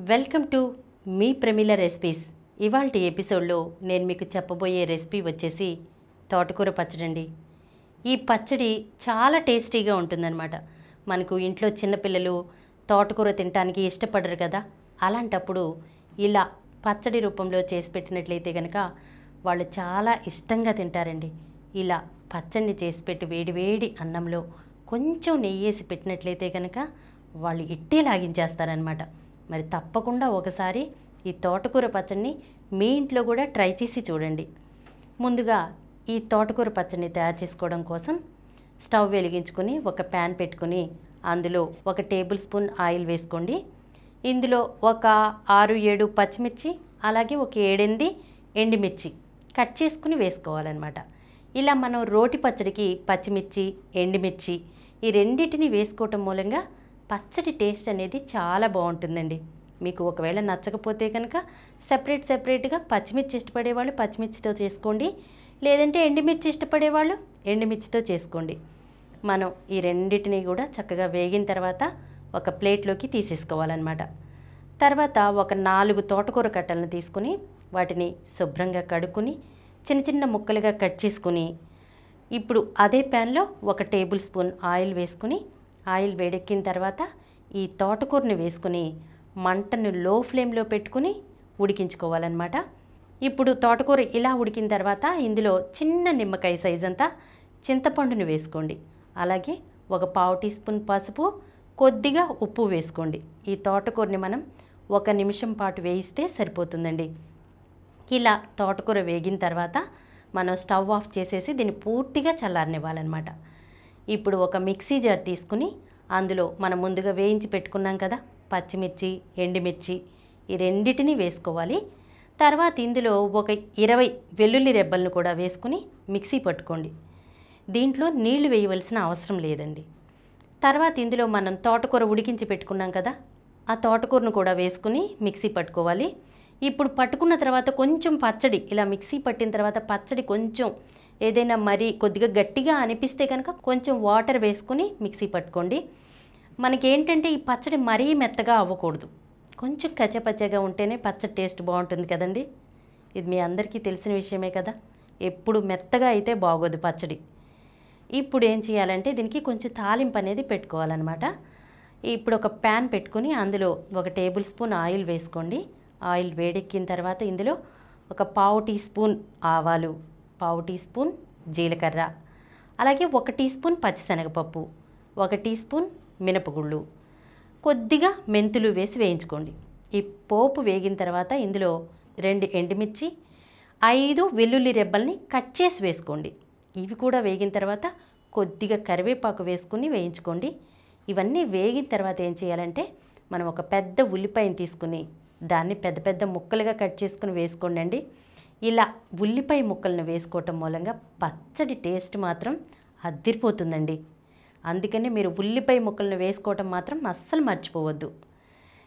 Welcome to మీ Pramila recipes. ఇవాల్టి ఎపిసోడ్లో నేను మీకు చెప్పబోయే రెసిపీ వచ్చేసి తోటకూర పచ్చడి అండి. ఈ పచ్చడి చాలా టేస్టీగా ఉంటుందన్నమాట. మనకు ఇంట్లో చిన్నపిల్లలు తోటకూర తినడానికి ఇష్టపడరు కదా, అలాంటప్పుడు ఇలా పచ్చడి రూపంలో చేసి పెట్టినట్లయితే కనుక వాళ్ళు చాలా ఇష్టంగా తింటారండి. ఇలా పచ్చడిని చేసి పెట్టి వేడి అన్నంలో కొంచెం నెయ్యి వేసి పెట్టినట్లయితే కనుక వాళ్ళు ఇట్టే లాగించేస్తారనమాట. మరి తప్పకుండా ఒకసారి ఈ తోటకూర పచ్చడిని మీ ఇంట్లో కూడా ట్రై చేసి చూడండి. ముందుగా ఈ తోటకూర పచ్చడిని తయారు చేసుకోవడం కోసం స్టవ్ వెలిగించుకొని ఒక ప్యాన్ పెట్టుకొని అందులో 1 టేబుల్ స్పూన్ ఆయిల్ వేసుకోండి. ఇందులో ఒక 6-7 పచ్చిమిర్చి, అలాగే ఒక 7-8 ఎండుమిర్చి కట్ చేసుకుని వేసుకోవాలన్నమాట. ఇలా మనం రోటి పచ్చడికి పచ్చిమిర్చి, ఎండుమిర్చి ఈ రెండింటిని వేసుకోవటం మూలంగా పచ్చడి టేస్ట్ అనేది చాలా బాగుంటుందండి. మీకు ఒకవేళ నచ్చకపోతే కనుక సెపరేట్గా పచ్చిమిర్చి ఇష్టపడేవాళ్ళు పచ్చిమిర్చితో చేసుకోండి, లేదంటే ఎండుమిర్చి ఇష్టపడేవాళ్ళు ఎండుమిర్చితో చేసుకోండి. మనం ఈ రెండింటిని కూడా చక్కగా వేగిన తర్వాత ఒక ప్లేట్లోకి తీసేసుకోవాలన్నమాట. తర్వాత ఒక 4 తోటకూర కట్టలను తీసుకుని వాటిని శుభ్రంగా కడుక్కుని చిన్న ముక్కలుగా కట్ చేసుకుని ఇప్పుడు అదే ప్యాన్లో 1 టేబుల్ స్పూన్ ఆయిల్ వేసుకుని ఆయిల్ వేడెక్కిన తర్వాత ఈ తోటకూరని వేసుకుని మంటను లో ఫ్లేమ్లో పెట్టుకుని ఉడికించుకోవాలన్నమాట. ఇప్పుడు తోటకూర ఇలా ఉడికిన తర్వాత ఇందులో చిన్న నిమ్మకాయ సైజ్ అంతా చింతపండుని వేసుకోండి. అలాగే ఒక 1/2 టీ స్పూన్ పసుపు, కొద్దిగా ఉప్పు వేసుకోండి. ఈ తోటకూరని మనం 1 నిమిషం పాటు వేయిస్తే సరిపోతుందండి. ఇలా తోటకూర వేగిన తర్వాత మనం స్టవ్ ఆఫ్ చేసేసి దీన్ని పూర్తిగా చల్లారనివ్వాలన్నమాట. ఇప్పుడు ఒక మిక్సీ జార్ తీసుకుని అందులో మనం ముందుగా వేయించి పెట్టుకున్నాం కదా పచ్చిమిర్చి, ఎండుమిర్చి ఈ రెండింటిని వేసుకోవాలి. తర్వాత ఇందులో ఒక 20 వెల్లుల్లి రెబ్బలను కూడా వేసుకుని మిక్సీ పట్టుకోండి. దీంట్లో నీళ్లు వేయవలసిన అవసరం లేదండి. తర్వాత ఇందులో మనం తోటకూర ఉడికించి పెట్టుకున్నాం కదా, ఆ తోటకూరను కూడా వేసుకుని మిక్సీ పట్టుకోవాలి. ఇప్పుడు పట్టుకున్న తర్వాత కొంచెం పచ్చడి ఇలా మిక్సీ పట్టిన తర్వాత పచ్చడి కొంచెం ఏదైనా మరీ కొద్దిగా గట్టిగా అనిపిస్తే కనుక కొంచెం వాటర్ వేసుకుని మిక్సీ పట్టుకోండి. మనకేంటంటే ఈ పచ్చడి మరీ మెత్తగా అవ్వకూడదు, కొంచెం కచ్చపచ్చగా ఉంటేనే పచ్చడి టేస్ట్ బాగుంటుంది కదండి. ఇది మీ అందరికీ తెలిసిన విషయమే కదా, ఎప్పుడు మెత్తగా అయితే బాగోదు పచ్చడి. ఇప్పుడు ఏం చేయాలంటే దీనికి కొంచెం తాలింపు అనేది పెట్టుకోవాలన్నమాట. ఇప్పుడు ఒక ప్యాన్ పెట్టుకుని అందులో 1 టేబుల్ స్పూన్ ఆయిల్ వేసుకోండి. ఆయిల్ వేడెక్కిన తర్వాత ఇందులో ఒక 1/2 టీ స్పూన్ ఆవాలు, 1/2 టీ స్పూన్ జీలకర్ర, అలాగే 1 టీ స్పూన్ పచ్చిశనగపప్పు, 1 టీ స్పూన్ మినపగుళ్ళు, కొద్దిగా మెంతులు వేసి వేయించుకోండి. ఈ పోపు వేగిన తర్వాత ఇందులో 2 ఎండుమిర్చి, 5 వెల్లుల్లి రెబ్బల్ని కట్ చేసి వేసుకోండి. ఇవి కూడా వేగిన తర్వాత కొద్దిగా కరివేపాకు వేసుకుని వేయించుకోండి. ఇవన్నీ వేగిన తర్వాత ఏం చేయాలంటే మనం ఒక పెద్ద ఉల్లిపాయని తీసుకుని దాన్ని పెద్ద ముక్కలుగా కట్ చేసుకుని వేసుకోండి. ఇలా ఉల్లిపాయ ముక్కలను వేసుకోవటం మూలంగా పచ్చడి టేస్ట్ మాత్రం అద్దిరిపోతుందండి. అందుకని మీరు ఉల్లిపాయ ముక్కలను వేసుకోవటం మాత్రం అస్సలు మర్చిపోవద్దు.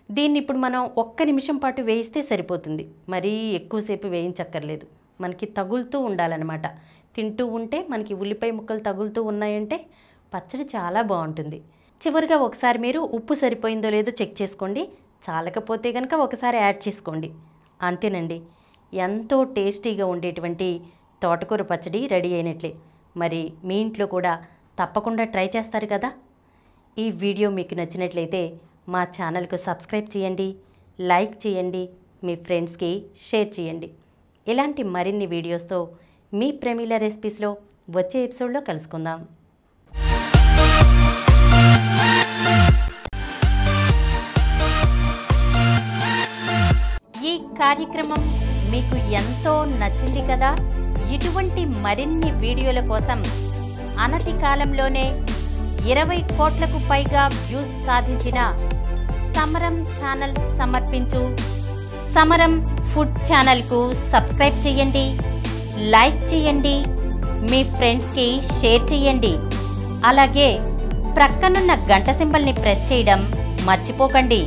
దీన్ని ఇప్పుడు మనం 1 నిమిషం పాటు వేయిస్తే సరిపోతుంది, మరీ ఎక్కువసేపు వేయించక్కర్లేదు. మనకి తగులుతూ ఉండాలన్నమాట. తింటూ ఉంటే మనకి ఉల్లిపాయ ముక్కలు తగులుతూ ఉన్నాయంటే పచ్చడి చాలా బాగుంటుంది. చివరిగా ఒకసారి మీరు ఉప్పు సరిపోయిందో లేదో చెక్ చేసుకోండి, చాలకపోతే కనుక ఒకసారి యాడ్ చేసుకోండి. అంతేనండి, ఎంతో టేస్టీగా ఉండేటువంటి తోటకూర పచ్చడి రెడీ అయినట్లే. మరి మీ ఇంట్లో కూడా తప్పకుండా ట్రై చేస్తారు కదా. ఈ వీడియో మీకు నచ్చినట్లయితే మా ఛానల్కు సబ్స్క్రైబ్ చేయండి, లైక్ చేయండి, మీ ఫ్రెండ్స్కి షేర్ చేయండి. ఇలాంటి మరిన్ని వీడియోస్తో మీ ప్రమిల రెసిపీస్లో వచ్చే ఎపిసోడ్లో కలుసుకుందాం. ఈ కార్యక్రమం మీకు ఎంతో నచ్చింది కదా. ఇటువంటి మరిన్ని వీడియోల కోసం అనతి కాలంలోనే 20 కోట్లకు పైగా వ్యూస్ సాధించిన సమరం ఛానల్ సమర్పించు సమరం ఫుడ్ ఛానల్కు సబ్స్క్రైబ్ చేయండి, లైక్ చేయండి, మీ ఫ్రెండ్స్కి షేర్ చేయండి. అలాగే ప్రక్కనున్న గంట సింబల్ని ప్రెస్ చేయడం మర్చిపోకండి.